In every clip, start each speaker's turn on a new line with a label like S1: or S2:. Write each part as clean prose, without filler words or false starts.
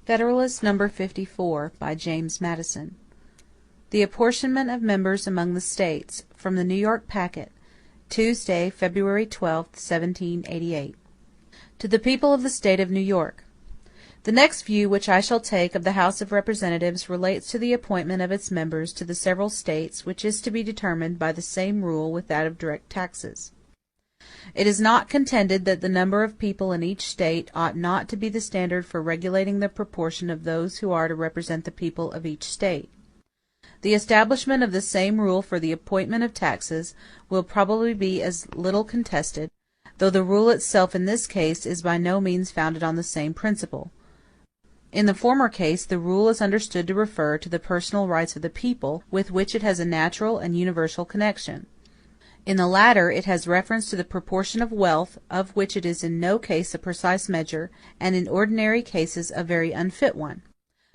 S1: Federalist Number 54 by James Madison. The apportionment of members among the States, from the New York Packet, Tuesday, February 12, 1788. To the People of the State of New York: The next view which I shall take of the House of Representatives relates to the appointment of its members to the several States, which is to be determined by the same rule with that of direct taxes. It is not contended that the number of people in each State ought not to be the standard for regulating the proportion of those who are to represent the people of each State. The establishment of the same rule for the appointment of taxes will probably be as little contested, though the rule itself in this case is by no means founded on the same principle. In the former case, the rule is understood to refer to the personal rights of the people, with which it has a natural and universal connection. In the latter, it has reference to the proportion of wealth, of which it is in no case a precise measure, and in ordinary cases a very unfit one.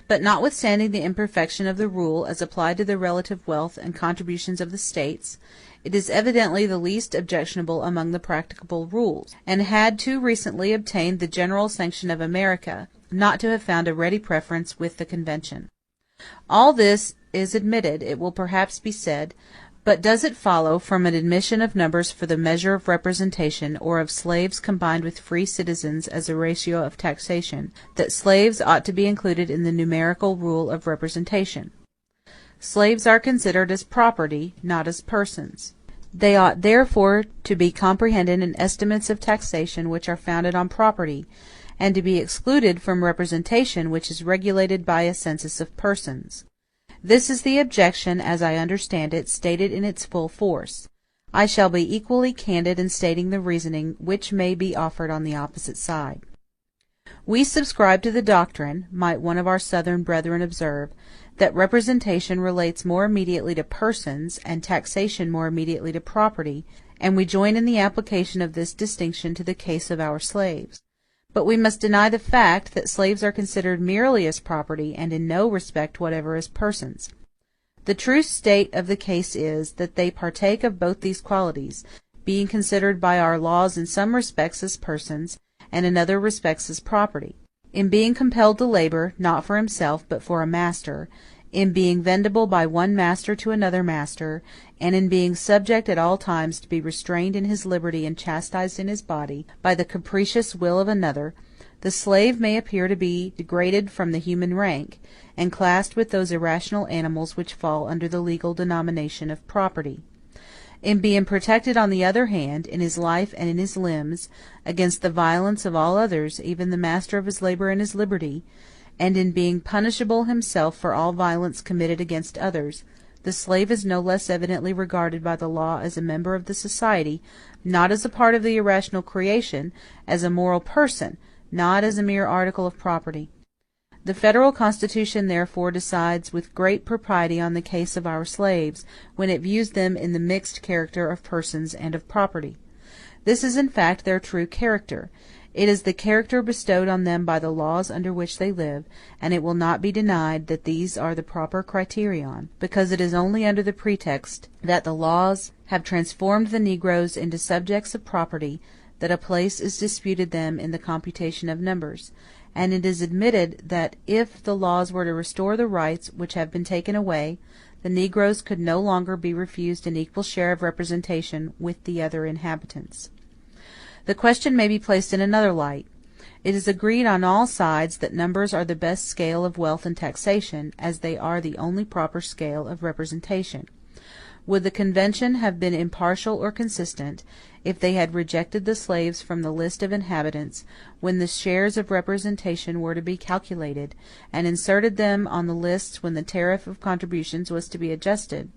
S1: But notwithstanding the imperfection of the rule as applied to the relative wealth and contributions of the States, it is evidently the least objectionable among the practicable rules, and had too recently obtained the general sanction of America, not to have found a ready preference with the Convention. All this is admitted, it will perhaps be said, but does it follow from an admission of numbers for the measure of representation, or of slaves combined with free citizens as a ratio of taxation, that slaves ought to be included in the numerical rule of representation? Slaves are considered as property, not as persons. They ought therefore to be comprehended in estimates of taxation which are founded on property, and to be excluded from representation which is regulated by a census of persons. This is the objection, as I understand it, stated in its full force. I shall be equally candid in stating the reasoning which may be offered on the opposite side. We subscribe to the doctrine, might one of our Southern brethren observe, that representation relates more immediately to persons, and taxation more immediately to property, and we join in the application of this distinction to the case of our slaves. But we must deny the fact that slaves are considered merely as property, and in no respect whatever as persons. The true state of the case is, that they partake of both these qualities, being considered by our laws in some respects as persons, and in other respects as property. In being compelled to labor, not for himself, but for a master; in being vendible by one master to another master; and in being subject at all times to be restrained in his liberty and chastised in his body, by the capricious will of another, the slave may appear to be degraded from the human rank, and classed with those irrational animals which fall under the legal denomination of property. In being protected, on the other hand, in his life and in his limbs, against the violence of all others, even the master of his labor and his liberty, and in being punishable himself for all violence committed against others, the slave is no less evidently regarded by the law as a member of the society, not as a part of the irrational creation, as a moral person, not as a mere article of property. The Federal Constitution therefore decides with great propriety on the case of our slaves, when it views them in the mixed character of persons and of property. This is in fact their true character. It is the character bestowed on them by the laws under which they live, and it will not be denied that these are the proper criterion, because it is only under the pretext that the laws have transformed the negroes into subjects of property that a place is disputed them in the computation of numbers, and it is admitted that if the laws were to restore the rights which have been taken away, the negroes could no longer be refused an equal share of representation with the other inhabitants. The question may be placed in another light. It is agreed on all sides that numbers are the best scale of wealth and taxation, as they are the only proper scale of representation. Would the Convention have been impartial or consistent, if they had rejected the slaves from the list of inhabitants, when the shares of representation were to be calculated, and inserted them on the lists when the tariff of contributions was to be adjusted?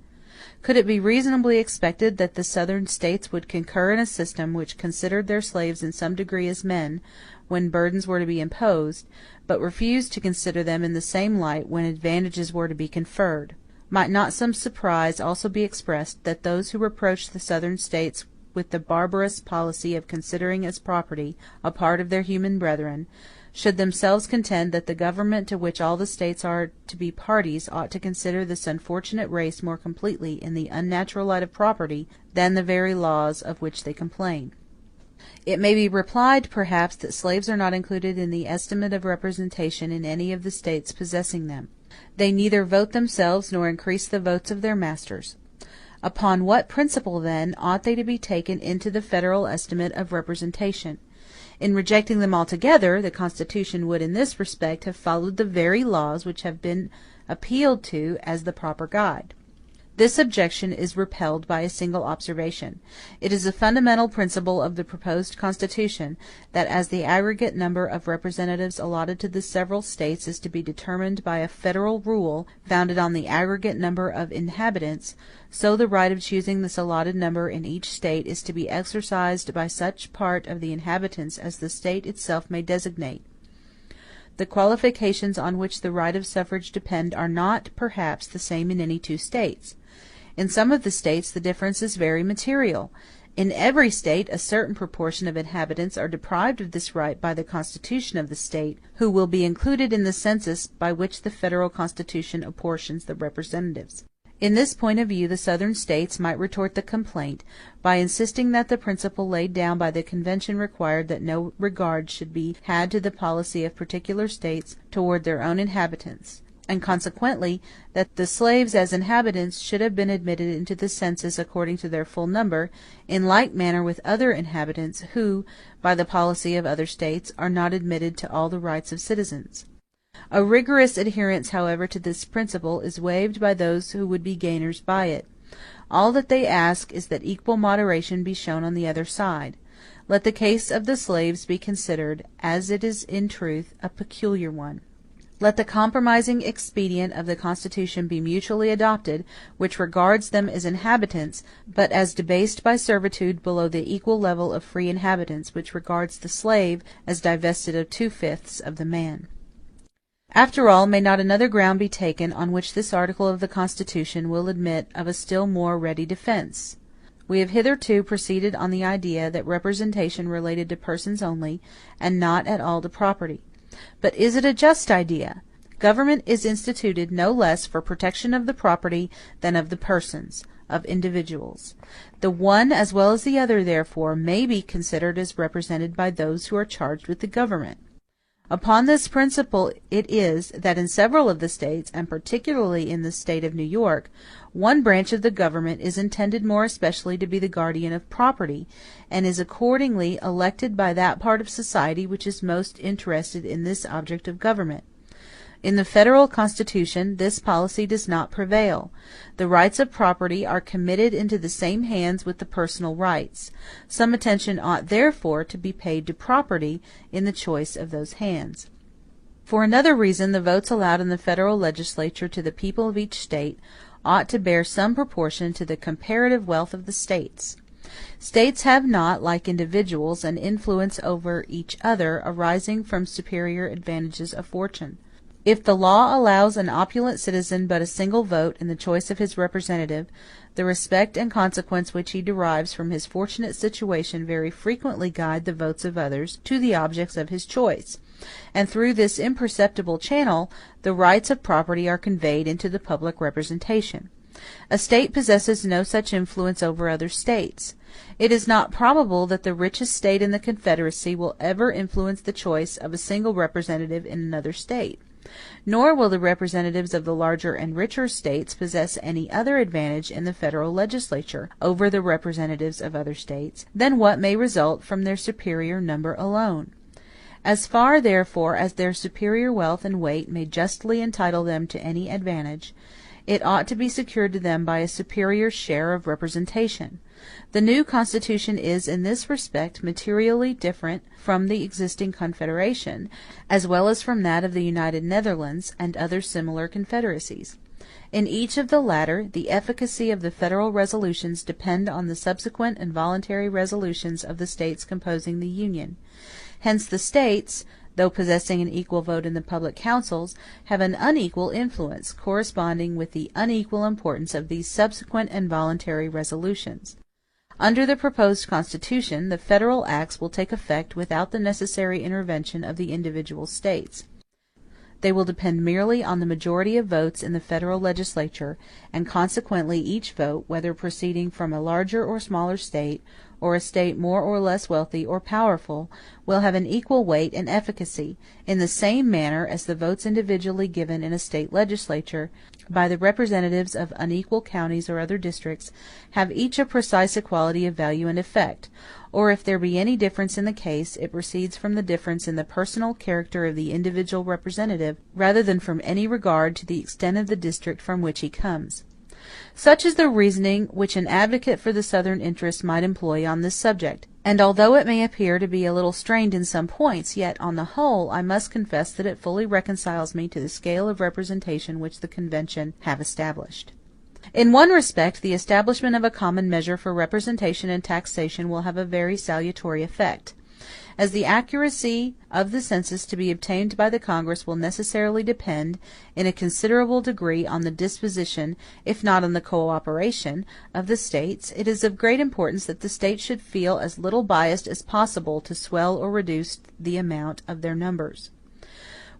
S1: Could it be reasonably expected that the Southern States would concur in a system which considered their slaves in some degree as men, when burdens were to be imposed, but refused to consider them in the same light when advantages were to be conferred? Might not some surprise also be expressed that those who reproach the Southern States with the barbarous policy of considering as property a part of their human brethren, should themselves contend that the government to which all the States are to be parties ought to consider this unfortunate race more completely in the unnatural light of property than the very laws of which they complain? It may be replied, perhaps, that slaves are not included in the estimate of representation in any of the states possessing them. They neither vote themselves nor increase the votes of their masters. Upon what principle, then, ought they to be taken into the federal estimate of representation? In rejecting them altogether, the Constitution would in this respect have followed the very laws which have been appealed to as the proper guide. This objection is repelled by a single observation. It is a fundamental principle of the proposed Constitution that as the aggregate number of representatives allotted to the several states is to be determined by a federal rule founded on the aggregate number of inhabitants, so the right of choosing this allotted number in each state is to be exercised by such part of the inhabitants as the state itself may designate. The qualifications on which the right of suffrage depend are not, perhaps, the same in any two states. In some of the states the difference is very material. In every state a certain proportion of inhabitants are deprived of this right by the constitution of the state, who will be included in the census by which the federal constitution apportions the representatives. In this point of view the Southern states might retort the complaint by insisting that the principle laid down by the convention required that no regard should be had to the policy of particular states toward their own inhabitants, and consequently that the slaves as inhabitants should have been admitted into the census according to their full number, in like manner with other inhabitants who, by the policy of other states, are not admitted to all the rights of citizens. A rigorous adherence, however, to this principle is waived by those who would be gainers by it. All that they ask is that equal moderation be shown on the other side. Let the case of the slaves be considered, as it is in truth a peculiar one. Let the compromising expedient of the Constitution be mutually adopted, which regards them as inhabitants, but as debased by servitude below the equal level of free inhabitants, which regards the slave as divested of 2/5 of the man. After all, may not another ground be taken on which this article of the Constitution will admit of a still more ready defense? We have hitherto proceeded on the idea that representation related to persons only, and not at all to property. But is it a just idea? Government is instituted no less for protection of the property than of the persons, of individuals. The one as well as the other, therefore, may be considered as represented by those who are charged with the government. Upon this principle it is that in several of the states, and particularly in the state of New York, one branch of the government is intended more especially to be the guardian of property, and is accordingly elected by that part of society which is most interested in this object of government. In the federal Constitution this policy does not prevail. The rights of property are committed into the same hands with the personal rights. Some attention ought therefore to be paid to property in the choice of those hands. For another reason, the votes allowed in the federal legislature to the people of each state ought to bear some proportion to the comparative wealth of the states. States have not, like individuals, an influence over each other arising from superior advantages of fortune. If the law allows an opulent citizen but a single vote in the choice of his representative, the respect and consequence which he derives from his fortunate situation very frequently guide the votes of others to the objects of his choice, and through this imperceptible channel the rights of property are conveyed into the public representation. A state possesses no such influence over other states. It is not probable that the richest state in the Confederacy will ever influence the choice of a single representative in another state. Nor will the representatives of the larger and richer states possess any other advantage in the federal legislature over the representatives of other states than what may result from their superior number alone. As far, therefore, as their superior wealth and weight may justly entitle them to any advantage, it ought to be secured to them by a superior share of representation. The new Constitution is in this respect materially different from the existing Confederation, as well as from that of the United Netherlands and other similar confederacies. In each of the latter, the efficacy of the federal resolutions depend on the subsequent and voluntary resolutions of the states composing the Union. Hence the states, though possessing an equal vote in the public councils, have an unequal influence, corresponding with the unequal importance of these subsequent and voluntary resolutions. Under the proposed Constitution, the federal acts will take effect without the necessary intervention of the individual states. They will depend merely on the majority of votes in the federal legislature, and consequently each vote, whether proceeding from a larger or smaller state, or a state more or less wealthy or powerful, will have an equal weight and efficacy, in the same manner as the votes individually given in a state legislature by the representatives of unequal counties or other districts have each a precise equality of value and effect; or if there be any difference in the case, it proceeds from the difference in the personal character of the individual representative, rather than from any regard to the extent of the district from which he comes. Such is the reasoning which an advocate for the Southern interest might employ on this subject; and although it may appear to be a little strained in some points, yet, on the whole, I must confess that it fully reconciles me to the scale of representation which the convention have established. In one respect, the establishment of a common measure for representation and taxation will have a very salutary effect. As the accuracy of the census to be obtained by the Congress will necessarily depend, in a considerable degree, on the disposition, if not on the co-operation, of the States, it is of great importance that the States should feel as little biased as possible to swell or reduce the amount of their numbers.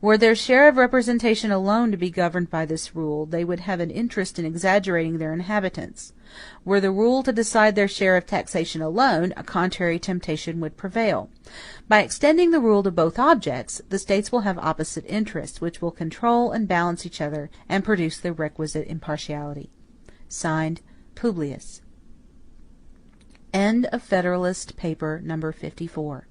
S1: Were their share of representation alone to be governed by this rule, they would have an interest in exaggerating their inhabitants. Were the rule to decide their share of taxation alone, a contrary temptation would prevail. By extending the rule to both objects, the States will have opposite interests, which will control and balance each other, and produce the requisite impartiality. Signed, Publius. End of Federalist Paper No. 54.